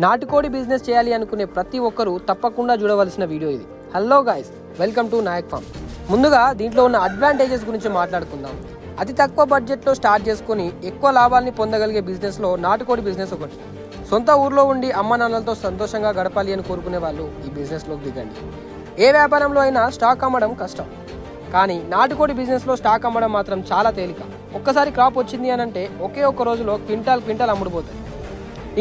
నాటుకోడి బిజినెస్ చేయాలి అనుకునే ప్రతి ఒక్కరూ తప్పకుండా చూడవలసిన వీడియో ఇది. Hello guys, welcome to Nayak farm. ముందుగా దీంట్లో ఉన్న అడ్వాంటేజెస్ గురించి మాట్లాడుకుందాం. అతి తక్కువ బడ్జెట్లో స్టార్ట్ చేసుకొని ఎక్కువ లాభాలని పొందగలిగే బిజినెస్లో నాటుకోడి బిజినెస్ ఒకటి. సొంత ఊర్లో ఉండి అమ్మ నాన్నలతో సంతోషంగా గడపాలి అని కోరుకునే వాళ్ళు ఈ బిజినెస్లోకి దిగండి. ఏ వ్యాపారంలో అయినా స్టాక్ అమ్మడం కష్టం, కానీ నాటుకోడి బిజినెస్లో స్టాక్ అమ్మడం మాత్రం చాలా తేలిక. ఒక్కసారి క్రాప్ వచ్చింది అని అంటే ఒకే ఒక్క రోజులో క్వింటాల్ అమ్ముడుపోతాయి.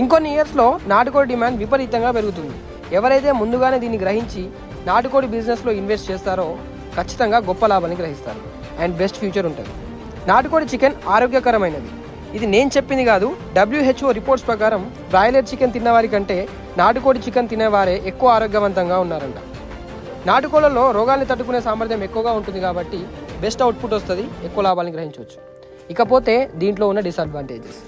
ఇంకొన్ని ఇయర్స్లో నాటుకోడి డిమాండ్ విపరీతంగా పెరుగుతుంది. ఎవరైతే ముందుగానే దీన్ని గ్రహించి నాటుకోడి బిజినెస్లో ఇన్వెస్ట్ చేస్తారో ఖచ్చితంగా గొప్ప లాభాన్ని గ్రహిస్తారు అండ్ బెస్ట్ ఫ్యూచర్ ఉంటుంది. నాటుకోడి చికెన్ ఆరోగ్యకరమైనది. ఇది నేను చెప్పింది కాదు, WHO రిపోర్ట్స్ ప్రకారం బ్రాయిలర్ చికెన్ తిన్నవారి కంటే నాటుకోడి చికెన్ తినేవారే ఎక్కువ ఆరోగ్యవంతంగా ఉన్నారంట. నాటుకోళ్లలో రోగాల్ని తట్టుకునే సామర్థ్యం ఎక్కువగా ఉంటుంది కాబట్టి బెస్ట్ అవుట్పుట్ వస్తుంది, ఎక్కువ లాభాలను గ్రహించవచ్చు. ఇకపోతే దీంట్లో ఉన్న డిసడ్వాంటేజెస్: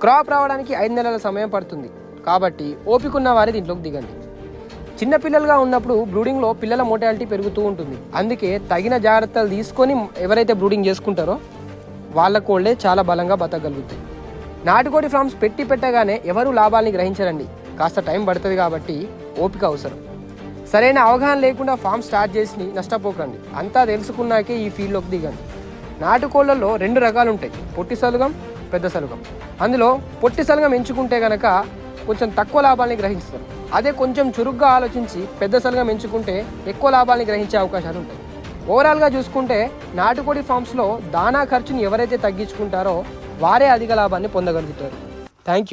క్రాప్ రావడానికి 5 నెలల సమయం పడుతుంది, కాబట్టి ఓపికన్న వారి దీంట్లోకి దిగండి. చిన్నపిల్లలుగా ఉన్నప్పుడు బ్రూడింగ్లో పిల్లల మోర్టాలిటీ పెరుగుతూ ఉంటుంది. అందుకే తగిన జాగ్రత్తలు తీసుకొని ఎవరైతే బ్రూడింగ్ చేసుకుంటారో వాళ్ళ కోళ్ళే చాలా బలంగా బతకగలుగుతాయి. నాటుకోడి ఫార్మ్స్ పెట్టగానే ఎవరు లాభాలని గ్రహించరండి. కాస్త టైం పడుతుంది కాబట్టి ఓపిక అవసరం. సరైన అవగాహన లేకుండా ఫామ్ స్టార్ట్ చేసి నష్టపోకండి. అంతా తెలుసుకున్నాకే ఈ ఫీల్డ్లోకి దిగండి. నాటుకోళ్లలో 2 రకాలు ఉంటాయి, పొట్టి సలుగం, పెద్ద సలుగం. అందులో పొట్టి సలుగం ఎంచుకుంటే కనుక కొంచెం తక్కువ లాభాలని గ్రహిస్తారు. అదే కొంచెం చురుగ్గా ఆలోచించి పెద్ద సలుగం ఎంచుకుంటే ఎక్కువ లాభాలని గ్రహించే అవకాశాలు ఉంటాయి. ఓవరాల్గా చూసుకుంటే నాటుకోడి ఫామ్స్లో దానా ఖర్చుని ఎవరైతే తగ్గించుకుంటారో వారే అధిక లాభాన్ని పొందగలుగుతారు. Thank you.